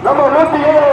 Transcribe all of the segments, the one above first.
நம்ம 107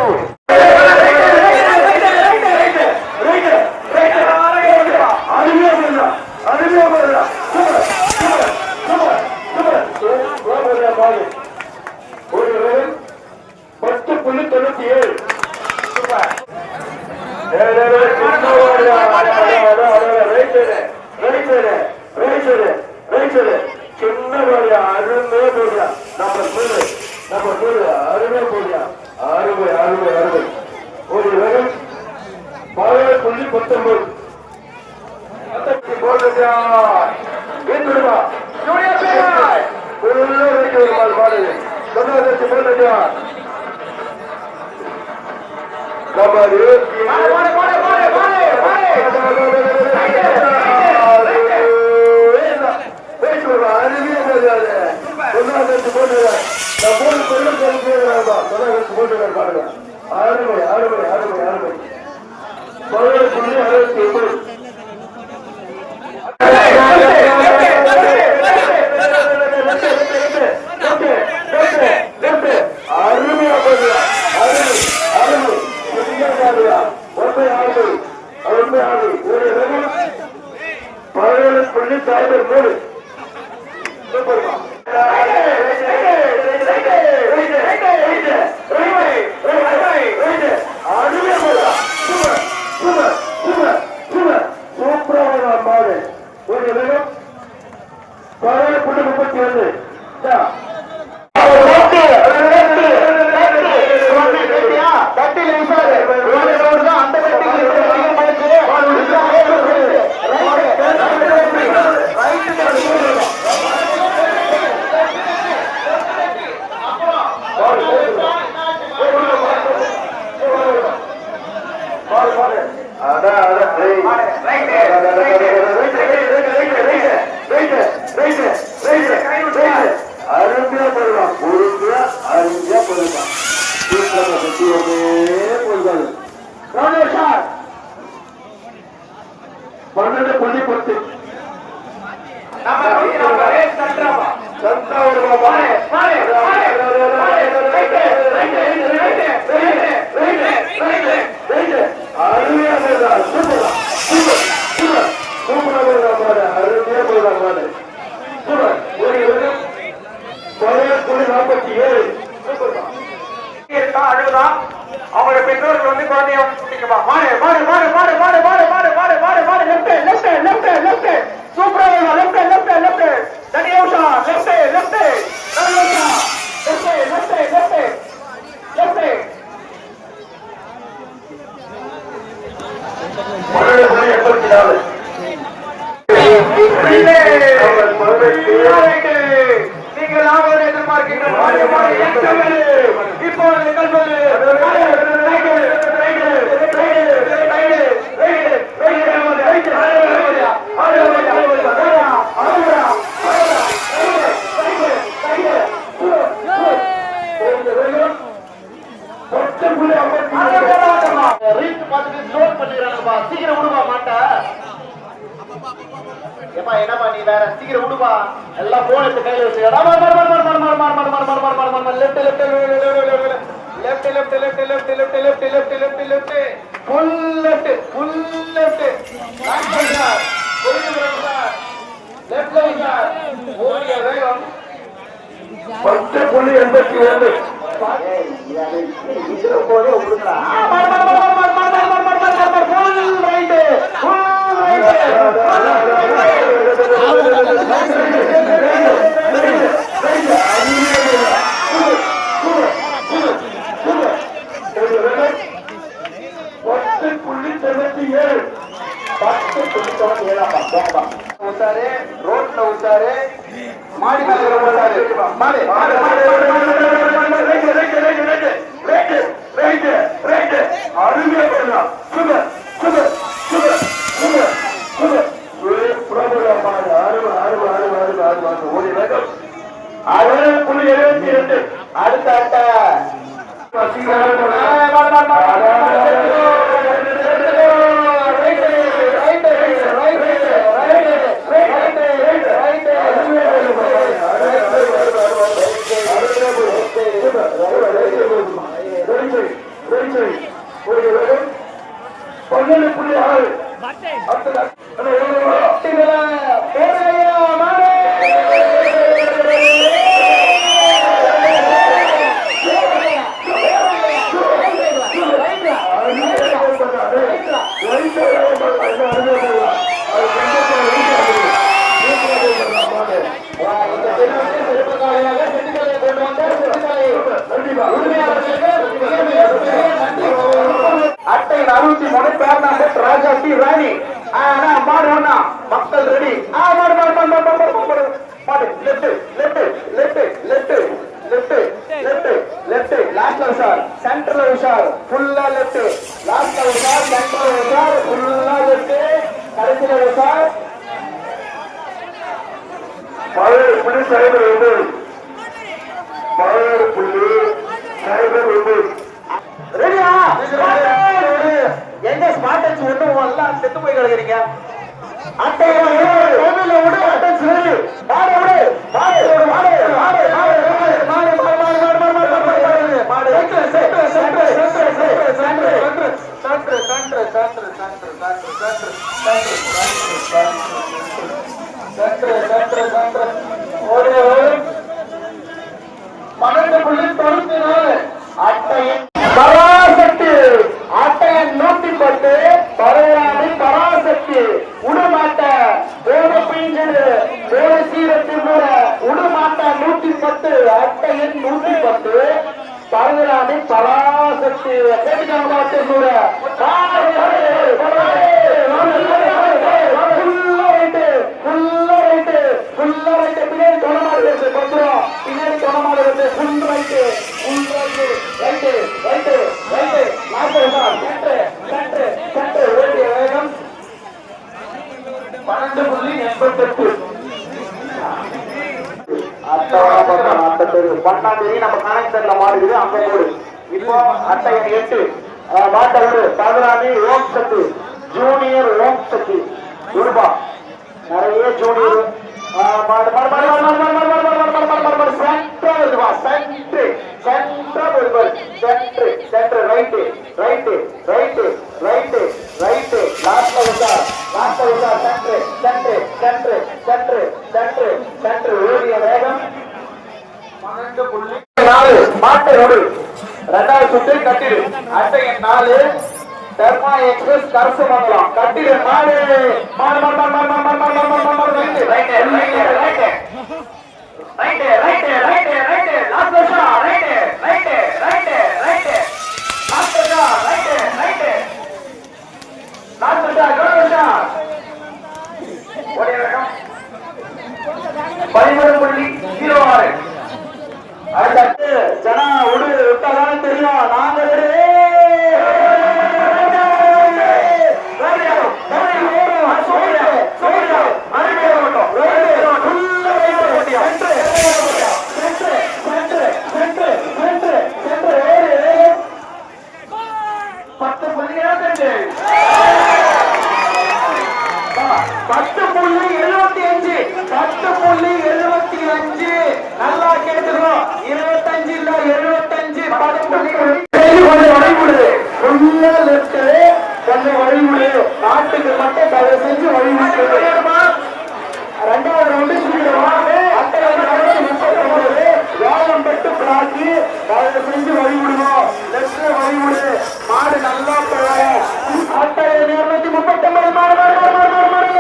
Right. அட்டையின் 63 பேர் நம்பர் ராஜா டி ராணி. மாடு ஒண்ணா மக்கள் ரெடி. மாடு மாடு மாடு மாடு மாடு மாடு left left left left left left left லாஸ்ட்ல சார் சென்டர்ல சார் ஃபுல்லா லெஃப்ட் லாஸ்ட்ல சார் சென்டர்ல சார் ஃபுல்லா லெஃப்ட் கடைசில சார் பழைய புள்ளி சைபர் வந்து பழைய புள்ளி சைபர் வந்து ரெடியா? எங்க ஸ்மார்ட் டச் ஒண்ணும் எல்லாம் செத்து போய் கிடக்குறீங்க. அட்டையில விடு அட்டச் விடு மாடு விடு மாடு மாடு மாடு மாடு மாடு மாடு மாடு centre centre centre centre centre centre centre centre centre centre centre ஒரு 12.94 அட்டையின் பராசக்தி அட்டையன் 110 பரவாயில்லை பராசக்தி உடமாட்ட போன பிஞ்சது போன சீரத்தில் கூட உடமாட்ட 110 அட்டையன் 110 பரவாயில்லை பராசக்தி கேட்டுக்காட்டு கூட பின்னாடி தொடமாடு பத்துரும் பின்னாடி தொடமாடு full right full right right right right centre centre centre ஓடிய வேகம் 12.88 பண்ணாந்தேதி நம்ம கனெக்ஷன்ல மாடுது அங்க போடு. இப்போ அட்டையன் 8 மாட்டோடு 14 ஓம் சக்தி ஜூனியர் ஓம் சக்தி ரூபா நிறைய ஜூனியர் மாடு மாடு மாடு மாடு சென்டர் வருவா சென்டர் சென்டர் வருவா centre centre right right right right right லாஸ்ட்ல வந்தா centre centre centre centre centre centre ஓடிய வேகம் 12.4 மாட்டை ஓடு ரெண்டாவது சுற்று கட்டிடு அட்டையன் 4 தர்மா எக்ஸ்பிரஸ் கரசு மங்கலம் கட்டிடு மாடு மாடு மாடு மாடு மாடு மாடு மாடு மாடு right right right right right right right last ஷா right right right right last ஷா ரைட் ரைட் லாஸ்ட் ஷா கோ ஷா ஓடிய வேகம் 13.06 அடுத்து ஜனா உடு விட்டாதானே தெரியும் நாங்க நல்லா கேட்டுக்கணும் 25 இல்ல 75 கொஞ்சம் வழிவிடு நாட்டுக்கு மட்டும் தயவு செஞ்சு வழிவிட்டு ரெண்டாவது ரவுண்டு வேலம் பெட்டு பிளாக்கி தயவு செஞ்சு வழிவிடுவோம் லெப்ட்ல வழிவிடு மாடு நல்லா போவோம் அட்டையை 239 மாடு மாடு மாடு மாடு மாடு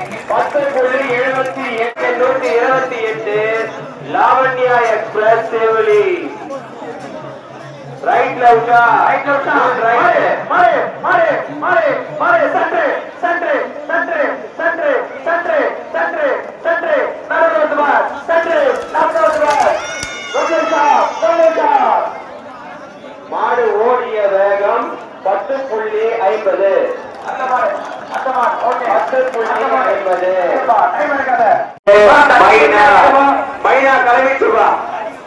10.78 128 லாவண்யா எக்ஸ்பிரஸ் சேவலி ரைட் லவுட்டா ரைட் மாரே மாரே மாரே மாரே சட்ரே சட்ரே சட்ரே சட்ரே சட்ரே சட்ரே சட்ரே நடுவுல வா சட்ரே நடுவுல வா ரோகேஷா மாடு ஓடிய வேகம் 10.50 அந்த மாடு ஓகே 10.50 டைம் எடுக்காத மைனா கலவிட்டு வா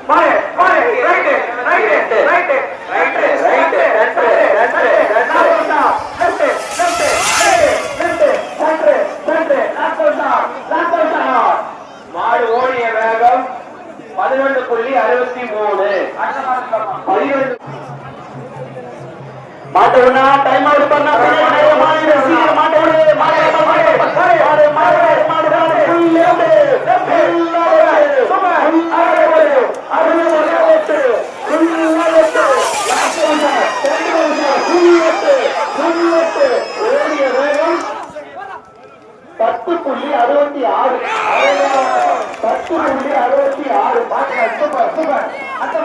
மாரே மாரே right right right right right centre centre left left left centre centre last மாடு ஓடிய வேகம் 11.63 மாட்டவுனா டைம் அவுட் பண்ணா மாடு சீக்கிரம் மாட்டவுனா ஓடிய வேகம் 10.66 10.66 சூப்பர் சூப்பர் அட்டா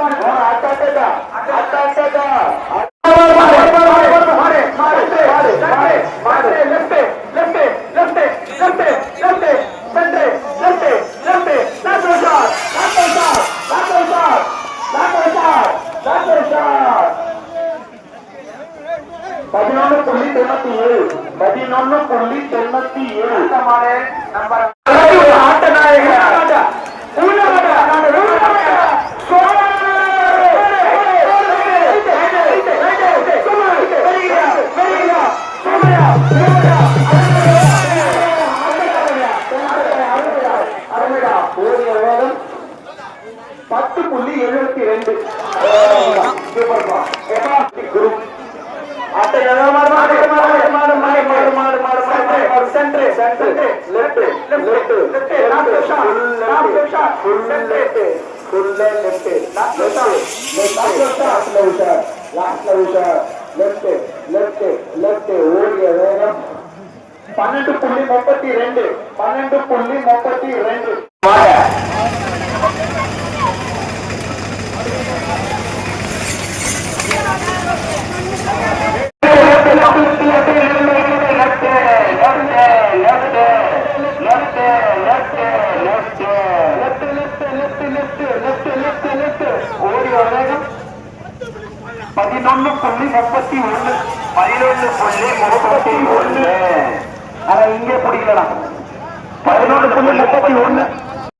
ஓடிய வேகம் 10.72 குரூப் ஓடிய வேகம் 12.32 12.32 11.31 11.31 அதை இங்கே பிடிக்கலாம்.